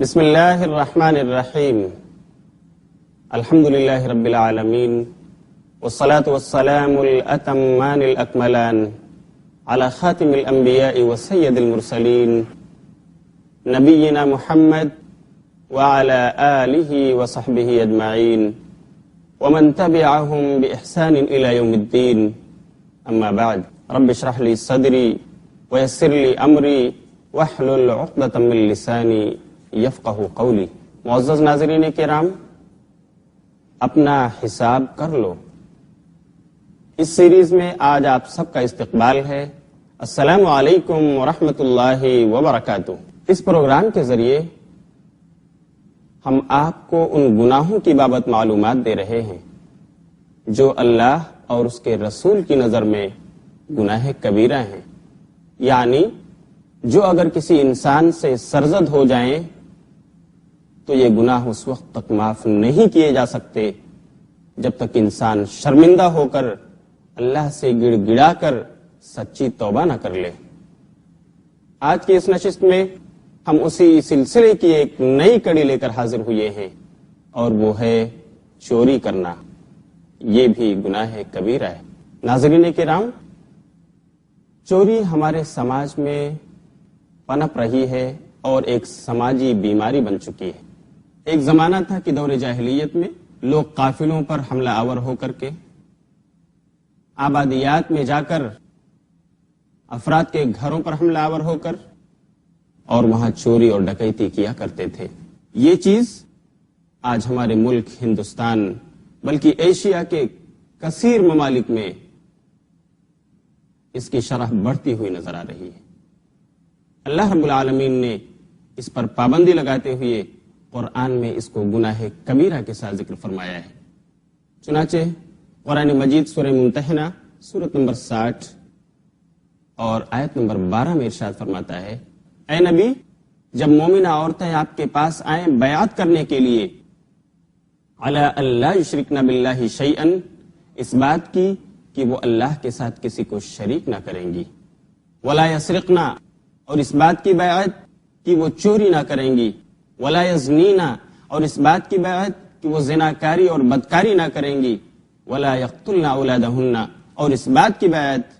بسم اللہ الرحمن الرحیم الحمد للہ رب العالمین والصلاة والسلام الأتمان الأكملان على خاتم الأنبیاء وسید المرسلین نبینا محمد وعلى آلہ وصحبہ اجمعین ومن تبعهم بإحسان إلى يوم الدین اما بعد رب اشرح لی صدری ویسر لی امری واحلل عقدۃ من لسانی یفقہوا قولی۔ معزز ناظرین کرام، اپنا حساب کر لو۔ اس سیریز میں آج آپ سب کا استقبال ہے۔ السلام علیکم ورحمۃ اللہ وبرکاتہ۔ اس پروگرام کے ذریعے ہم آپ کو ان گناہوں کی بابت معلومات دے رہے ہیں جو اللہ اور اس کے رسول کی نظر میں گناہ کبیرہ ہیں، یعنی جو اگر کسی انسان سے سرزد ہو جائیں تو یہ گناہ اس وقت تک معاف نہیں کیے جا سکتے جب تک انسان شرمندہ ہو کر اللہ سے گڑ گڑا کر سچی توبہ نہ کر لے۔ آج کی اس نشست میں ہم اسی سلسلے کی ایک نئی کڑی لے کر حاضر ہوئے ہیں، اور وہ ہے چوری کرنا۔ یہ بھی گناہ کبیرہ ہے۔ ناظرین کرام، چوری ہمارے سماج میں پنپ رہی ہے اور ایک سماجی بیماری بن چکی ہے۔ ایک زمانہ تھا کہ دور جاہلیت میں لوگ قافلوں پر حملہ آور ہو کر کے آبادیات میں جا کر افراد کے گھروں پر حملہ آور ہو کر اور وہاں چوری اور ڈکیتی کیا کرتے تھے۔ یہ چیز آج ہمارے ملک ہندوستان بلکہ ایشیا کے کثیر ممالک میں اس کی شرح بڑھتی ہوئی نظر آ رہی ہے۔ اللہ رب العالمین نے اس پر پابندی لگاتے ہوئے قرآن میں اس کو گناہ کبیرہ کے ساتھ ذکر فرمایا ہے۔ چنانچہ قرآن مجید سورہ ممتحنہ سورت نمبر 60 اور آیت نمبر 12 میں ارشاد فرماتا ہے، اے نبی، جب مومنہ عورتیں آپ کے پاس آئیں بیعت کرنے کے لیے علی اللہ یشرکن باللہ شیئا، اس بات کی کہ وہ اللہ کے ساتھ کسی کو شریک نہ کریں گی، ولا یسرقنا، اور اس بات کی بیعت کہ وہ چوری نہ کریں گی، ولا یزنینا، اور اس بات کی بیعت کہ وہ زناکاری اور بدکاری نہ کریں گی، ولا یقتلن اولادہن، اور اس بات کی بیعت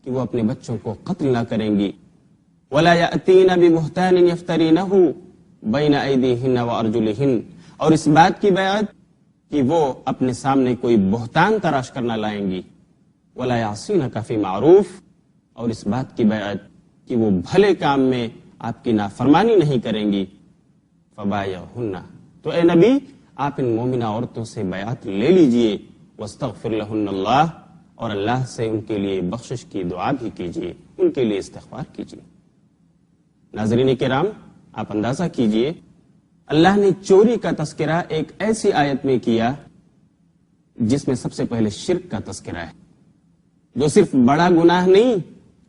کہ وہ اپنے بچوں کو قتل نہ کریں گی، ولا یأتین ببہتان یفترینہ بین ایدیہن وارجلہن، اور اس بات کی بیعت کہ وہ اپنے سامنے کوئی بہتان تراش کرنا لائیں گی، ولا یعصینک فی معروف، اور اس بات کی بیعت کہ وہ بھلے کام میں آپ کی نافرمانی نہیں کریں گی، فبایعہن، تو اے نبی آپ ان مومنہ عورتوں سے بیعت لے لیجئے، واستغفر لہن اللہ، اور اللہ سے ان کے لیے بخشش کی دعا بھی کیجئے، ان کے لیے استغفار کیجئے۔ ناظرین کرام، آپ اندازہ کیجئے اللہ نے چوری کا تذکرہ ایک ایسی آیت میں کیا جس میں سب سے پہلے شرک کا تذکرہ ہے، جو صرف بڑا گناہ نہیں،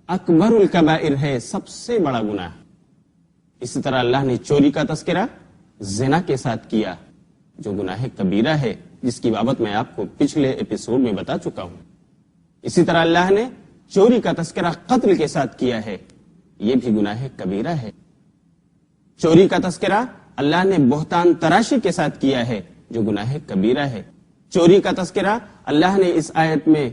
اکبر الکبائر ہے، سب سے بڑا گناہ۔ اسی طرح اللہ نے چوری کا تذکرہ زنا کے ساتھ کیا، جو گناہ کبیرہ ہے، جس کی بابت میں آپ کو پچھلے ایپیسوڈ میں بتا چکا ہوں۔ اسی طرح اللہ نے چوری کا تذکرہ قتل کے ساتھ کیا ہے، یہ بھی گناہ کبیرہ ہے۔ چوری کا تذکرہ اللہ نے بہتان تراشی کے ساتھ کیا ہے، جو گناہ کبیرہ ہے۔ چوری کا تذکرہ اللہ نے اس آیت میں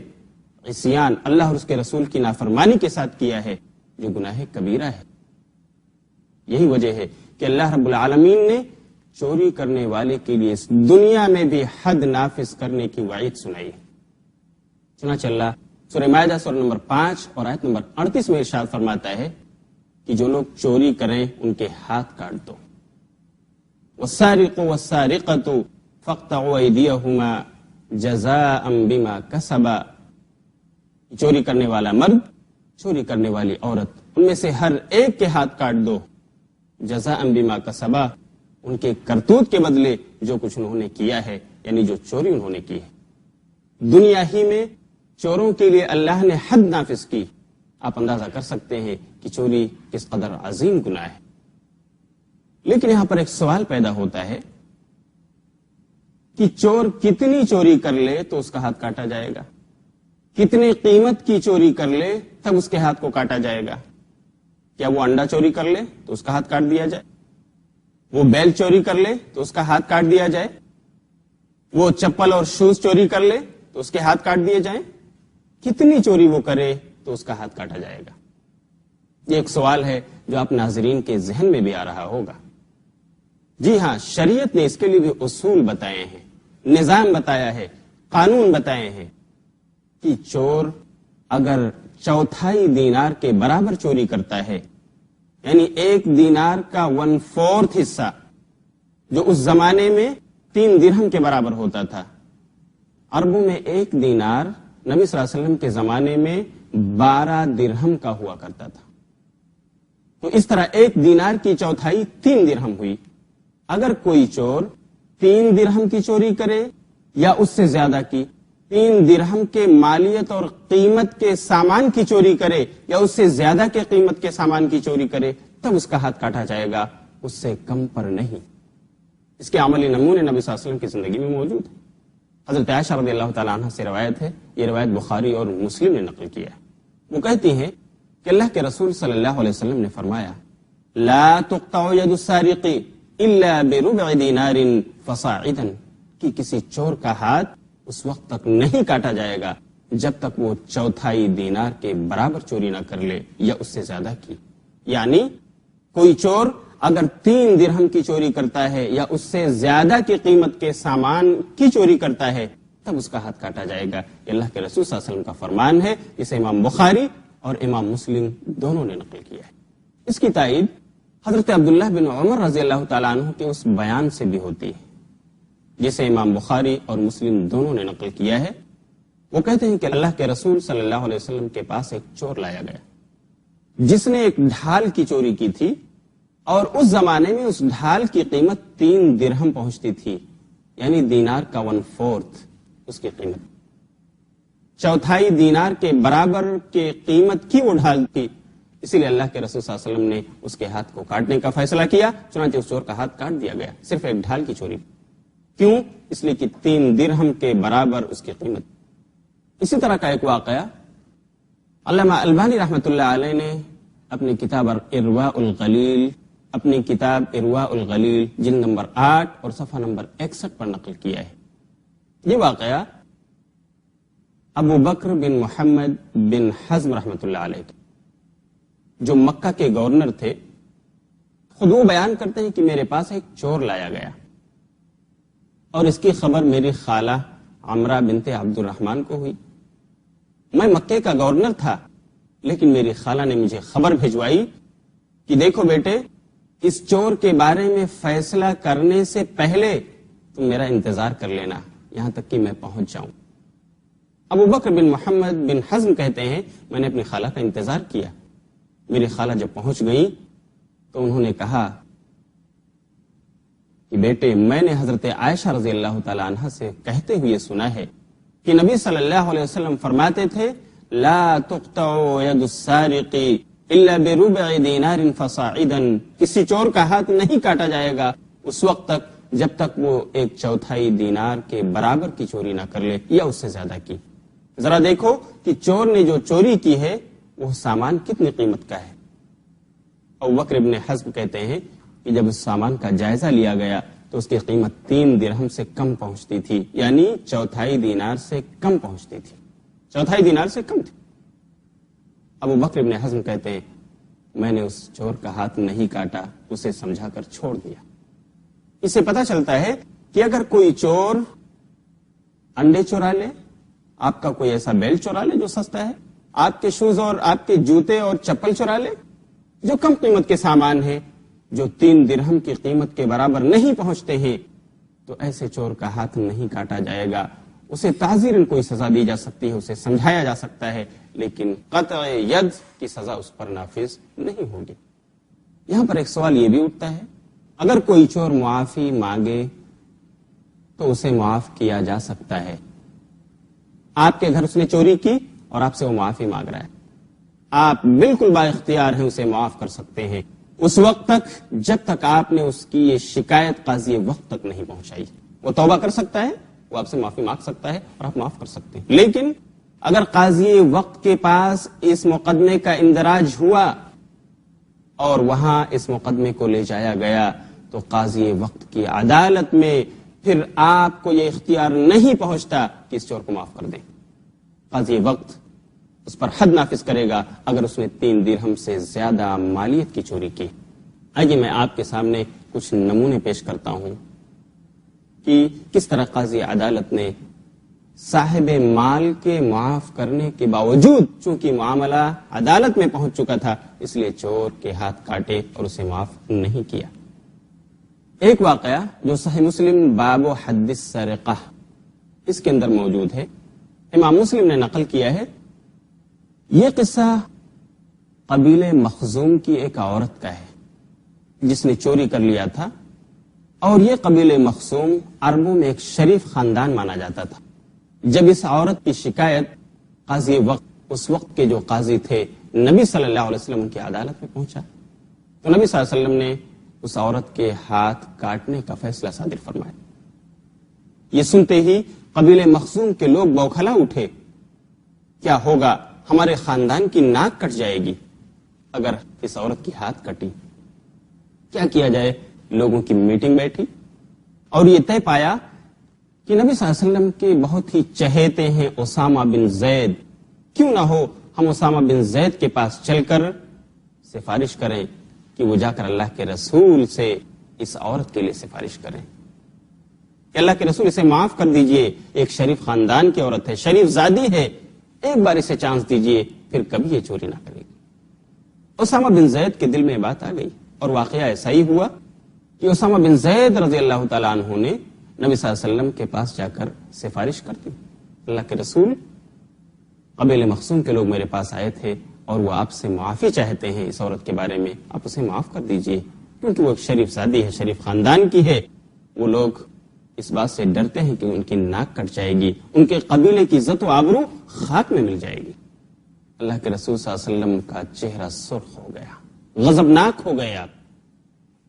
عصیان، اللہ اور اس کے رسول کی نافرمانی کے ساتھ کیا ہے، جو گناہ کبیرہ ہے۔ یہی وجہ ہے کہ اللہ رب العالمین نے چوری کرنے والے کے لیے اس دنیا میں بھی حد نافذ کرنے کی وعید سنائی۔ چنانچہ اللہ سورہ مائدہ سورہ نمبر 5 اور آیت نمبر 38 میں ارشاد فرماتا ہے کہ جو لوگ چوری کریں ان کے ہاتھ کاٹ دو۔ والسارق والسارقۃ فاقطعوا ایدیہما جزاء بما کسبا، چوری کرنے والا مرد، چوری کرنے والی عورت، ان میں سے ہر ایک کے ہاتھ کاٹ دو، جزاء بما کسبا، ان کے کرتوت کے بدلے جو کچھ انہوں نے کیا ہے، یعنی جو چوری انہوں نے کی ہے۔ دنیا ہی میں چوروں کے لیے اللہ نے حد نافذ کی۔ آپ اندازہ کر سکتے ہیں کہ چوری کس قدر عظیم گناہ ہے۔ لیکن یہاں پر ایک سوال پیدا ہوتا ہے کہ چور کتنی چوری کر لے تو اس کا ہاتھ کاٹا جائے گا، کتنی قیمت کی چوری کر لے تب اس کے ہاتھ کو کاٹا جائے گا؟ کیا وہ انڈا چوری کر لے تو اس کا ہاتھ کاٹ دیا جائے؟ وہ بیل چوری کر لے تو اس کا ہاتھ کاٹ دیا جائے، وہ چپل اور شوز چوری کر لے تو اس کے ہاتھ کاٹ دیے جائیں، کتنی چوری وہ کرے تو اس کا ہاتھ کاٹا جائے گا؟ یہ ایک سوال ہے جو آپ ناظرین کے ذہن میں بھی آ رہا ہوگا۔ جی ہاں، شریعت نے اس کے لیے بھی اصول بتائے ہیں، نظام بتایا ہے، قانون بتائے ہیں کہ چور اگر 1/4 دینار کے برابر چوری کرتا ہے، یعنی 1 دینار کا 1/4 حصہ، جو اس زمانے میں 3 درہم کے برابر ہوتا تھا۔ عربوں میں 1 دینار نبی صلی اللہ علیہ وسلم کے زمانے میں 12 درہم کا ہوا کرتا تھا۔ تو اس طرح 1 دینار کی 1/4 3 درہم ہوئی۔ اگر کوئی چور 3 درہم کی چوری کرے یا اس سے زیادہ کی، 3 درہم کے مالیت اور قیمت کے سامان کی چوری کرے یا اس سے زیادہ کے قیمت کے سامان کی چوری کرے، تب اس کا ہاتھ کاٹا جائے گا، اس سے کم پر نہیں۔ اس کے عملی نمونے نبی صلی اللہ علیہ وسلم کی زندگی میں موجود ہیں۔ حضرت عائشہ رضی اللہ تعالیٰ عنہ سے روایت ہے، یہ روایت بخاری اور مسلم نے نقل کیا ہے۔ وہ کہتی ہیں کہ اللہ کے رسول صلی اللہ علیہ وسلم نے فرمایا، لا تقطع ید السارق الا بربع دینار فصاعدا، کہ کسی چور کا ہاتھ اس وقت تک نہیں کاٹا جائے گا جب تک وہ 1/4 دینار کے برابر چوری نہ کر لے یا اس سے زیادہ کی۔ یعنی کوئی چور اگر 3 درہم کی چوری کرتا ہے یا اس سے زیادہ کی قیمت کے سامان کی چوری کرتا ہے، تب اس کا ہاتھ کاٹا جائے گا۔ یہ اللہ کے رسول صلی اللہ علیہ وسلم کا فرمان ہے، جسے امام بخاری اور امام مسلم دونوں نے نقل کیا ہے۔ اس کی تائید حضرت عبداللہ بن عمر رضی اللہ تعالیٰ عنہ کے اس بیان سے بھی ہوتی ہے، جسے امام بخاری اور مسلم دونوں نے نقل کیا ہے۔ وہ کہتے ہیں کہ اللہ کے رسول صلی اللہ علیہ وسلم کے پاس ایک چور لایا گیا جس نے ایک ڈھال کی چوری کی تھی، اور اس زمانے میں اس ڈھال کی قیمت 3 درہم پہنچتی تھی، یعنی دینار کا 1/4 اس کی قیمت، 1/4 دینار کے برابر کے قیمت کی وہ ڈھال تھی۔ اسی لیے اللہ کے رسول صلی اللہ علیہ وسلم نے اس کے ہاتھ کو کاٹنے کا فیصلہ کیا، چنانچہ اس چور کا ہاتھ کاٹ دیا گیا، صرف ایک ڈھال کی چوری۔ کیوں؟ اس لیے کہ 3 درہم کے برابر اس کی قیمت۔ اسی طرح کا ایک واقعہ علامہ البانی رحمۃ اللہ علیہ نے اپنی کتاب ارواء الغلیل، اپنی کتاب ارواء الغلیل جلد نمبر 8 اور صفحہ نمبر 61 پر نقل کیا ہے۔ یہ واقعہ ابو بکر بن محمد بن حزم رحمۃ اللہ علیہ، جو مکہ کے گورنر تھے، خود وہ بیان کرتے ہیں کہ میرے پاس ایک چور لایا گیا اور اس کی خبر میری خالہ عمرہ بنت عبد الرحمن کو ہوئی۔ میں مکے کا گورنر تھا، لیکن میری خالہ نے مجھے خبر بھیجوائی کہ دیکھو بیٹے، اس چور کے بارے میں فیصلہ کرنے سے پہلے تم میرا انتظار کر لینا یہاں تک کہ میں پہنچ جاؤں۔ ابو بکر بن محمد بن حزم کہتے ہیں، میں نے اپنی خالہ کا انتظار کیا۔ میری خالہ جب پہنچ گئی تو انہوں نے کہا کہ بیٹے، میں نے حضرت عائشہ رضی اللہ تعالی عنہ سے کہتے ہوئے سنا ہے کہ نبی صلی اللہ علیہ وسلم فرماتے تھے، لا تقطع ید السارق الا بربع دینار فصاعدا، کسی چور کا ہاتھ نہیں کاٹا جائے گا اس وقت تک جب تک وہ 1/4 دینار کے برابر کی چوری نہ کر لے یا اس سے زیادہ کی۔ ذرا دیکھو کہ چور نے جو چوری کی ہے وہ سامان کتنی قیمت کا ہے۔ ابو بکر ابن حزم کہتے ہیں کہ جب اس سامان کا جائزہ لیا گیا تو اس کی قیمت 3 درہم سے کم پہنچتی تھی، یعنی 1/4 دینار سے کم پہنچتی تھی، 1/4 دینار سے کم تھی۔ ابو بکر ابن حزم کہتے ہیں، میں نے اس چور کا ہاتھ نہیں کاٹا، اسے سمجھا کر چھوڑ دیا۔ اس سے پتہ چلتا ہے کہ اگر کوئی چور انڈے چورا لے، آپ کا کوئی ایسا بیل چورا لے جو سستا ہے، آپ کے شوز اور آپ کے جوتے اور چپل چورا لے جو کم قیمت کے سامان ہیں، جو 3 درہم کی قیمت کے برابر نہیں پہنچتے ہیں، تو ایسے چور کا ہاتھ نہیں کاٹا جائے گا۔ اسے تعزیراً کوئی سزا دی جا سکتی ہے، اسے سمجھایا جا سکتا ہے، لیکن قطع ید کی سزا اس پر نافذ نہیں ہوگی۔ یہاں پر ایک سوال یہ بھی اٹھتا ہے، اگر کوئی چور معافی مانگے تو اسے معاف کیا جا سکتا ہے۔ آپ کے گھر اس نے چوری کی اور آپ سے وہ معافی مانگ رہا ہے، آپ بالکل با اختیار ہیں، اسے معاف کر سکتے ہیں اس وقت تک جب تک آپ نے اس کی یہ شکایت قاضی وقت تک نہیں پہنچائی۔ وہ توبہ کر سکتا ہے، وہ آپ سے معافی مانگ سکتا ہے اور آپ معاف کر سکتے ہیں، لیکن اگر قاضی وقت کے پاس اس مقدمے کا اندراج ہوا اور وہاں اس مقدمے کو لے جایا گیا تو تو قاضی وقت کی عدالت میں پھر آپ کو یہ اختیار نہیں پہنچتا کہ اس چور کو معاف کر دیں. قاضی وقت اس پر حد نافذ کرے گا اگر اس نے 3 درہم سے زیادہ مالیت کی چوری کی. آئیے میں آپ کے سامنے کچھ نمونے پیش کرتا ہوں کہ کس طرح قاضی عدالت نے صاحب مال کے معاف کرنے کے باوجود چونکہ معاملہ عدالت میں پہنچ چکا تھا اس لیے چور کے ہاتھ کاٹے اور اسے معاف نہیں کیا. ایک واقعہ جو صحیح مسلم باب و حد السرقہ اس کے اندر موجود ہے، امام مسلم نے نقل کیا ہے. یہ قصہ قبیلے مخزوم کی ایک عورت کا ہے جس نے چوری کر لیا تھا، اور یہ قبیلے مخزوم عربوں میں ایک شریف خاندان مانا جاتا تھا. جب اس عورت کی شکایت قاضی وقت، اس وقت کے جو قاضی تھے، نبی صلی اللہ علیہ وسلم کی عدالت میں پہنچا تو نبی صلی اللہ علیہ وسلم نے اس عورت کے ہاتھ کاٹنے کا فیصلہ صادر فرمایا. یہ سنتے ہی قبیلے مخزوم کے لوگ بوکھلا اٹھے. کیا ہوگا؟ ہمارے خاندان کی ناک کٹ جائے گی اگر اس عورت کی ہاتھ کٹی. کیا کیا جائے؟ لوگوں کی میٹنگ بیٹھی اور یہ طے پایا کہ نبی صلی اللہ علیہ وسلم کے بہت ہی چہیتے ہیں اسامہ بن زید، کیوں نہ ہو ہم اسامہ بن زید کے پاس چل کر سفارش کریں کہ وہ جا کر اللہ کے رسول سے اس عورت کے لیے سفارش کریں کہ اللہ کے رسول اسے معاف کر دیجئے، ایک شریف خاندان کی عورت ہے، شریف زادی ہے، ایک بار اسے چانس دیجئے، پھر کبھی یہ چوری نہ کرے گی. اسامہ بن زید کے دل میں بات آ گئی اور واقعہ ایسا ہی ہوا کہ اسامہ بن زید رضی اللہ تعالیٰ عنہ نے نبی صلی اللہ علیہ وسلم کے پاس جا کر سفارش کر دی. اللہ کے رسول، قبیلے مخزوم کے لوگ میرے پاس آئے تھے اور وہ آپ سے معافی چاہتے ہیں اس عورت کے بارے میں، آپ اسے معاف کر دیجئے کیونکہ وہ ایک شریف زادی ہے، شریف خاندان کی ہے. وہ لوگ اس بات سے ڈرتے ہیں کہ ان کی ناک کٹ جائے گی، ان کے قبیلے کی عزت و آبرو خاک میں مل جائے گی. اللہ کے رسول صلی اللہ علیہ وسلم کا چہرہ سرخ ہو گیا، غضبناک ہو گئے آپ،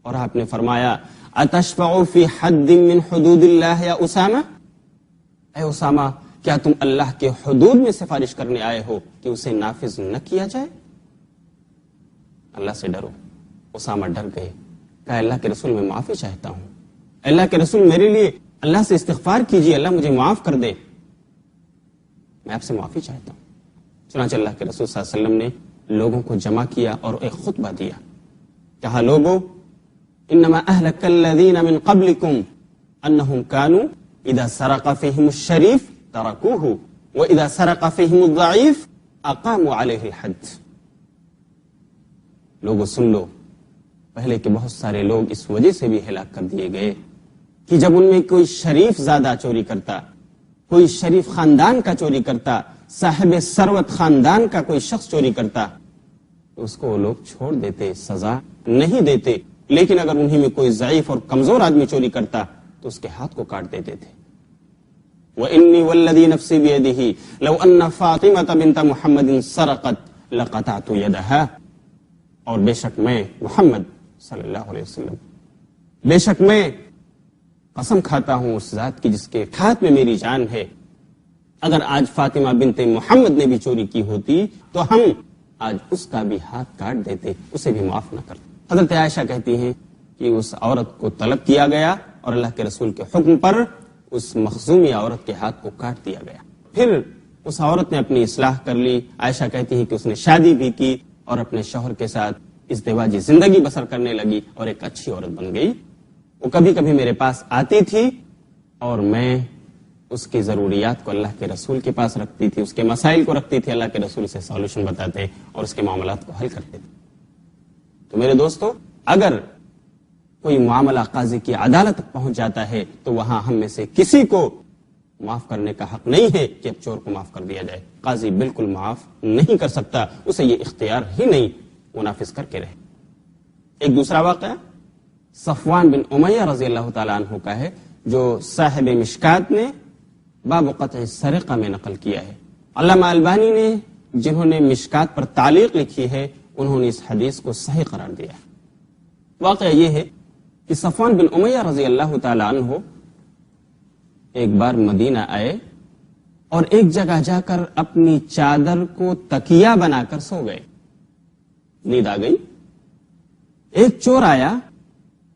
اور آپ نے فرمایا اتشفع فی حد من حدود اللہ یا اسامہ، اے اسامہ کیا تم اللہ کے حدود میں سفارش کرنے آئے ہو کہ اسے نافذ نہ کیا جائے؟ اللہ سے ڈرو. اسامہ ڈر گئے، کہا اللہ کے رسول میں معافی چاہتا ہوں، اللہ کے رسول میرے لیے اللہ سے استغفار کیجیے، اللہ مجھے معاف کر دے، میں آپ سے معافی چاہتا ہوں. چنانچہ اللہ کے رسول صلی اللہ علیہ وسلم نے لوگوں کو جمع کیا اور ایک خطبہ دیا. کہا لوگو انما اہلک الذین من قبلکم انہم کانوا اذا سرق فیہم الشریف ترکوہ واذا سرق فیہم الضعیف اقاموا علیہ الحد. لوگو سن لو، پہلے کے بہت سارے لوگ اس وجہ سے بھی ہلاک کر دیے گئے کہ جب ان میں کوئی شریف زادہ چوری کرتا، کوئی شریف خاندان کا چوری کرتا، صاحب ثروت خاندان کا کوئی شخص چوری کرتا تو اس کو لوگ چھوڑ دیتے، سزا نہیں دیتے. لیکن اگر انہی میں کوئی ضعیف اور کمزور آدمی چوری کرتا تو اس کے ہاتھ کو کاٹ دیتے تھے. وَإِنِّي وَالَّذِي نَفْسِي بِيَدِهِ لَوْ أَنَّ فَاطِمَةَ بِنْتَ مُحَمَّدٍ سَرَقَتْ لَقَطَعْتُ يَدَهَا، اور بے شک میں محمد صلی اللہ علیہ وسلم، بے شک میں قسم کھاتا ہوں اس ذات کی جس کے ہاتھ میں میری جان ہے، اگر آج فاطمہ بنت محمد نے بھی چوری کی ہوتی تو ہم آج اس کا بھی ہاتھ کاٹ دیتے، اسے بھی معاف نہ کرتے. حضرت عائشہ کہتی ہیں کہ اس عورت کو طلب کیا گیا اور اللہ کے رسول کے حکم پر اس مخزومی عورت کے ہاتھ کو کاٹ دیا گیا. پھر اس عورت نے اپنی اصلاح کر لی. عائشہ کہتی ہیں کہ اس نے شادی بھی کی اور اپنے شوہر کے ساتھ ازدواجی زندگی بسر کرنے لگی اور ایک اچھی عورت بن گئی. وہ کبھی کبھی میرے پاس آتی تھی اور میں اس کی ضروریات کو اللہ کے رسول کے پاس رکھتی تھی، اس کے مسائل کو رکھتی تھی، اللہ کے رسول سے سولوشن بتاتے اور اس کے معاملات کو حل کرتے تھے. تو میرے دوستو، اگر کوئی معاملہ قاضی کی عدالت تک پہنچ جاتا ہے تو وہاں ہم میں سے کسی کو معاف کرنے کا حق نہیں ہے کہ اب چور کو معاف کر دیا جائے. قاضی بالکل معاف نہیں کر سکتا، اسے یہ اختیار ہی نہیں، وہ نافذ کر کے رہے. ایک دوسرا واقعہ صفوان بن امیہ رضی اللہ تعالیٰ عنہ کا ہے جو صاحب مشکات نے باب قطع السرقہ میں نقل کیا ہے. علامہ البانی نے جنہوں نے مشکات پر تعلیق لکھی ہے انہوں نے اس حدیث کو صحیح قرار دیا. واقعہ یہ ہے کہ صفوان بن امیہ رضی اللہ تعالیٰ عنہ ایک بار مدینہ آئے اور ایک جگہ جا کر اپنی چادر کو تکیہ بنا کر سو گئے. نیند آ گئی. ایک چور آیا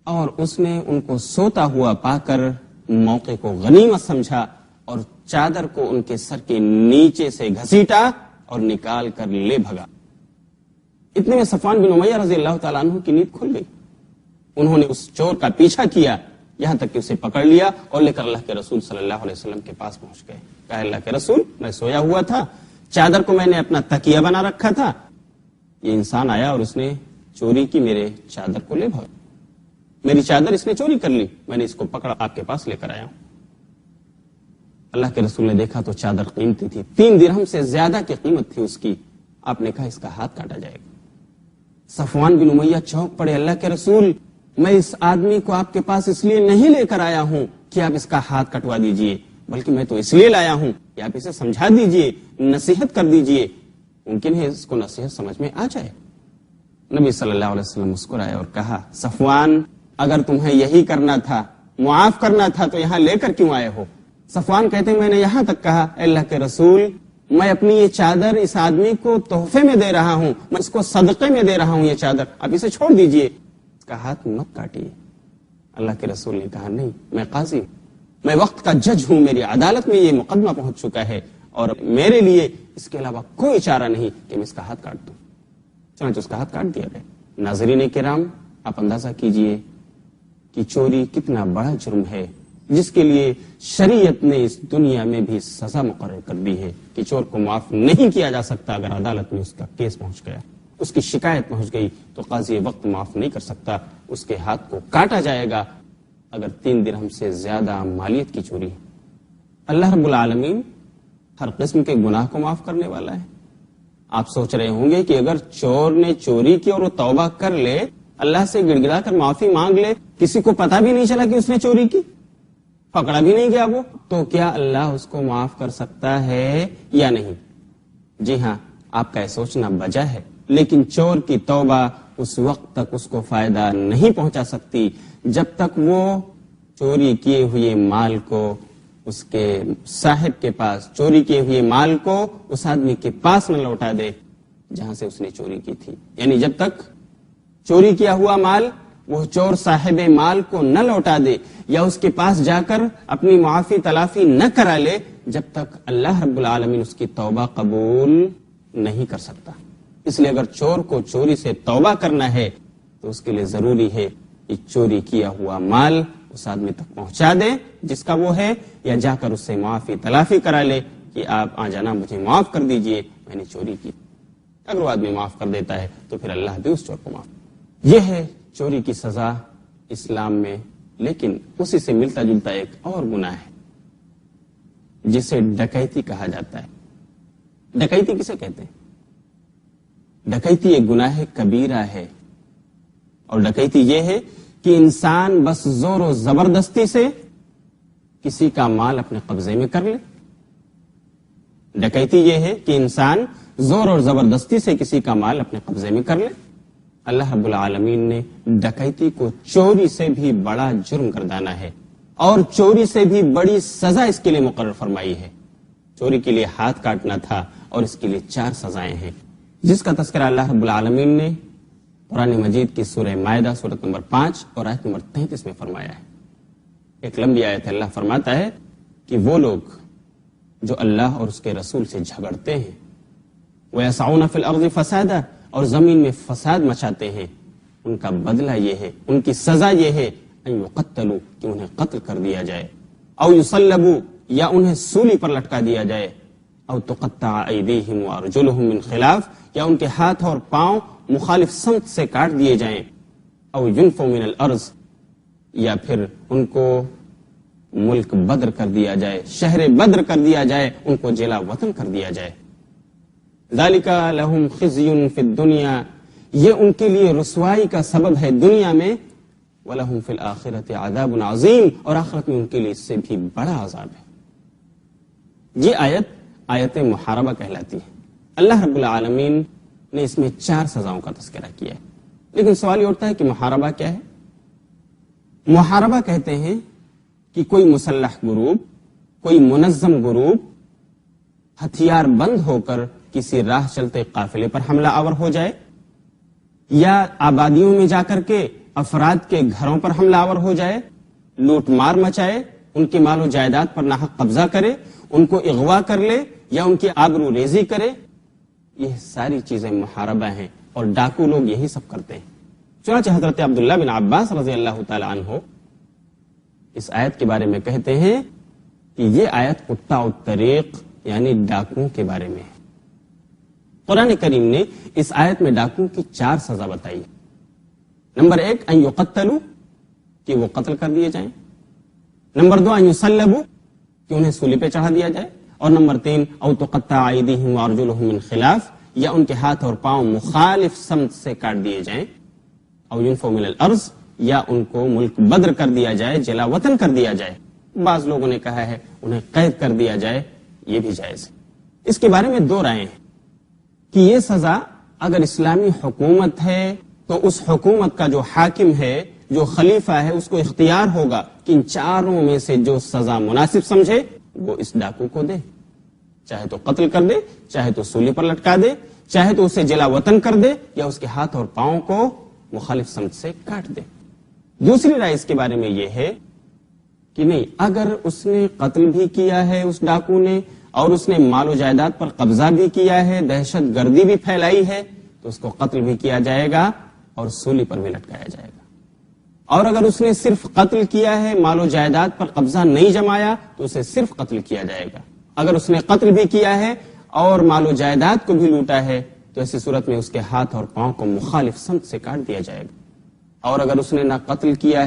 اور اس نے ان کو سوتا ہوا پا کر موقع کو غنیمت سمجھا اور چادر کو ان کے سر کے نیچے سے گھسیٹا اور نکال کر لے بھگا۔ اتنے میں صفوان بن امیہ رضی اللہ تعالیٰ عنہ کی نیند کھل گئی۔ انہوں نے اس چور کا پیچھا کیا یہاں تک کہ اسے پکڑ لیا اور لے کر اللہ کے رسول صلی اللہ علیہ وسلم کے پاس پہنچ گئے۔ کہا اللہ کے رسول، میں سویا ہوا تھا، چادر کو میں نے اپنا تکیہ بنا رکھا تھا، یہ انسان آیا اور اس نے چوری کی، میرے چادر کو لے بھاگا، میری چادر اس نے چوری کر لی، میں نے اس کو پکڑا آپ کے پاس لے کر آیا ہوں۔ اللہ کے رسول نے دیکھا تو چادر قیمتی تھی، 3 درہم سے زیادہ کی قیمت تھی اس کی۔ آپ نے کہا اس کا ہاتھ کاٹا جائے گا۔ صفوان بن امیہ چونک پڑے، اللہ کے رسول میں اس آدمی کو آپ کے پاس اس لیے نہیں لے کر آیا ہوں کہ آپ اس کا ہاتھ کٹوا دیجئے، بلکہ میں تو اس لیے لایا ہوں کہ آپ اسے سمجھا دیجئے، نصیحت کر دیجئے، ممکن ہے اس کو نصیحت سمجھ میں آ جائے۔ نبی صلی اللہ علیہ وسلم مسکرائے اور کہا صفوان، اگر تمہیں یہی کرنا تھا، معاف کرنا تھا، تو یہاں لے کر کیوں آئے ہو؟ صفوان کہتے ہیں میں نے یہاں تک کہا اے اللہ کے رسول میں اپنی یہ چادر اس آدمی کو تحفے میں دے رہا ہوں، میں اس کو صدقے میں دے رہا ہوں، یہ چادر آپ اسے چھوڑ دیجئے، اس کا ہاتھ مت کاٹیے۔ اللہ کے رسول نے کہا نہیں، میں قاضی ہوں، میں وقت کا جج ہوں، میری عدالت میں یہ مقدمہ پہنچ چکا ہے اور میرے لیے اس کے علاوہ کوئی چارہ نہیں کہ میں اس کا ہاتھ کاٹ دوں۔ چنانچہ اس کا ہاتھ کاٹ دیا گیا۔ ناظرین کرام، آپ اندازہ کیجئے کہ چوری کتنا بڑا جرم ہے جس کے لیے شریعت نے اس دنیا میں بھی سزا مقرر کر دی ہے کہ چور کو معاف نہیں کیا جا سکتا۔ اگر عدالت میں اس کا کیس پہنچ گیا، اس کی شکایت پہنچ گئی، تو قاضی وقت معاف نہیں کر سکتا، اس کے ہاتھ کو کاٹا جائے گا اگر 3 درہم سے زیادہ مالیت کی چوری ہے۔ اللہ رب العالمین ہر قسم کے گناہ کو معاف کرنے والا ہے۔ آپ سوچ رہے ہوں گے کہ اگر چور نے چوری کی اور وہ توبہ کر لے، اللہ سے گڑ گڑا کر معافی مانگ لے، کسی کو پتہ بھی نہیں چلا کہ اس نے چوری کی، پکڑا بھی نہیں گیا وہ، تو کیا اللہ اس کو معاف کر سکتا ہے یا نہیں؟ جی ہاں، آپ کا یہ سوچنا بجا ہے، لیکن چور کی توبہ اس وقت تک اس کو فائدہ نہیں پہنچا سکتی جب تک وہ چوری کیے ہوئے مال کو اس کے صاحب کے پاس، چوری کیے ہوئے مال کو اس آدمی کے پاس نہ لوٹا دے جہاں سے اس نے چوری کی تھی۔ یعنی جب تک چوری کیا ہوا مال وہ چور صاحب مال کو نہ لوٹا دے یا اس کے پاس جا کر اپنی معافی تلافی نہ کرا لے، جب تک اللہ رب العالمین اس کی توبہ قبول نہیں کر سکتا۔ اس لیے اگر چور کو چوری سے توبہ کرنا ہے تو اس کے لیے ضروری ہے کہ چوری کیا ہوا مال اس آدمی تک پہنچا دے جس کا وہ ہے، یا جا کر اس سے معافی تلافی کرا لے کہ آپ آ جانا، مجھے معاف کر دیجئے، میں نے چوری کی۔ اگر وہ آدمی معاف کر دیتا ہے تو پھر اللہ بھی اس چور کو معاف۔ یہ ہے چوری کی سزا اسلام میں، لیکن اسی سے ملتا جلتا ایک اور گناہ ہے جسے ڈکیتی کہا جاتا ہے۔ ڈکیتی کسے کہتے ہیں؟ ڈکیتی ایک گناہ کبیرہ ہے، اور ڈکیتی یہ ہے کہ انسان بس زور و زبردستی سے کسی کا مال اپنے قبضے میں کر لے۔ ڈکیتی یہ ہے کہ انسان زور اور زبردستی سے کسی کا مال اپنے قبضے میں کر لے۔ اللہ رب العالمین نے ڈکیتی کو چوری سے بھی بڑا جرم گردانا ہے، اور چوری سے بھی بڑی سزا اس کے لیے مقرر فرمائی ہے۔ چوری کے لیے ہاتھ کاٹنا تھا اور اس کے لیے 4 سزائیں ہیں، جس کا تذکرہ اللہ رب العالمین نے قرآن مجید کی سورہ مائدہ سورۃ نمبر 5 اور آیت نمبر 33 میں فرمایا ہے۔ ایک لمبی آیت ہے، اللہ فرماتا ہے کہ وہ لوگ جو اللہ اور اس کے رسول سے جھگڑتے ہیں، وَيَسْعَوْنَ فِي الْأَرْضِ فَسَادًا، اور زمین میں فساد مچاتے ہیں، ان کا بدلہ یہ ہے، ان کی سزا یہ ہے ان یقتلوا، کہ انہیں قتل کر دیا جائے، او یصلبوا، یا انہیں سولی پر لٹکا دیا جائے، او تقطع ایدیہم وارجلہم من خلاف، یا ان کے ہاتھ اور پاؤں مخالف سمت سے کاٹ دیے جائیں، او ینفوا من الارض، یا پھر ان کو ملک بدر کر دیا جائے، شہر بدر کر دیا جائے، ان کو جلا وطن کر دیا جائے۔ ذالک لہم خزی فی الدنیا، یہ ان کے لیے رسوائی کا سبب ہے دنیا میں، وَلَهُمْ فِي الْآخِرَةِ عَذَابٌ عَظِيمٌ، اور آخرت میں ان کے لیے اس سے بھی بڑا عذاب ہے۔ یہ آیت محاربہ کہلاتی ہے۔ اللہ رب العالمین نے اس میں 4 سزاؤں کا تذکرہ کیا ہے، لیکن سوال یہ اٹھتا ہے کہ محاربہ کیا ہے؟ محاربہ کہتے ہیں کہ کوئی مسلح گروپ، کوئی منظم گروپ ہتھیار بند ہو کر کسی راہ چلتے قافلے پر حملہ آور ہو جائے، یا آبادیوں میں جا کر کے افراد کے گھروں پر حملہ آور ہو جائے، لوٹ مار مچائے، ان کے مال و جائیداد پر ناحق قبضہ کرے، ان کو اغوا کر لے یا ان کی آبرو ریزی کرے، یہ ساری چیزیں محاربہ ہیں اور ڈاکو لوگ یہی سب کرتے ہیں۔ چنانچہ حضرت عبداللہ بن عباس رضی اللہ تعالی عنہ اس آیت کے بارے میں کہتے ہیں کہ یہ آیت قطاع الطریق یعنی ڈاکوؤں کے بارے میں ہے۔ قرآن کریم نے اس آیت میں ڈاکوؤں کی 4 سزا بتائی ہے۔ نمبر 1 ان یقتلوا کہ وہ قتل کر دیے جائیں، نمبر 2 ان یصلبوا کہ انہیں سولی پہ چڑھا دیا جائے، اور نمبر 3 او تقطع ایدیہم وارجلہم من خلاف یا ان کے ہاتھ اور پاؤں مخالف سمت سے کاٹ دیے جائیں، او ینفوا من الارض یا ان کو ملک بدر کر دیا جائے، جلا وطن کر دیا جائے۔ بعض لوگوں نے کہا ہے انہیں قید کر دیا جائے، یہ بھی جائز ہے۔ اس کے بارے میں 2 رائے ہیں کہ یہ سزا اگر اسلامی حکومت ہے تو اس حکومت کا جو حاکم ہے، جو خلیفہ ہے، اس کو اختیار ہوگا کہ ان 4 میں سے جو سزا مناسب سمجھے وہ اس ڈاکو کو دے، چاہے تو قتل کر دے، چاہے تو سولی پر لٹکا دے، چاہے تو اسے جلا وطن کر دے یا اس کے ہاتھ اور پاؤں کو مخالف سمت سے کاٹ دے۔ دوسری رائے اس کے بارے میں یہ ہے کہ نہیں، اگر اس نے قتل بھی کیا ہے اس ڈاکو نے اور اس نے مال و جائیداد پر قبضہ بھی کیا ہے، دہشت گردی بھی پھیلائی ہے، تو اس کو قتل بھی کیا جائے گا اور سولی پر بھی لٹکایا جائے گا۔ اور اگر اس نے صرف قتل کیا ہے، مال و جائیداد پر قبضہ نہیں جمایا، تو اسے صرف قتل کیا جائے گا۔ اگر اس نے قتل بھی کیا ہے اور مال و جائیداد کو بھی لوٹا ہے تو ایسی صورت میں اس کے ہاتھ اور پاؤں کو مخالف سمت سے کاٹ دیا جائے گا۔ اور اگر اس نے نہ قتل کیا ہے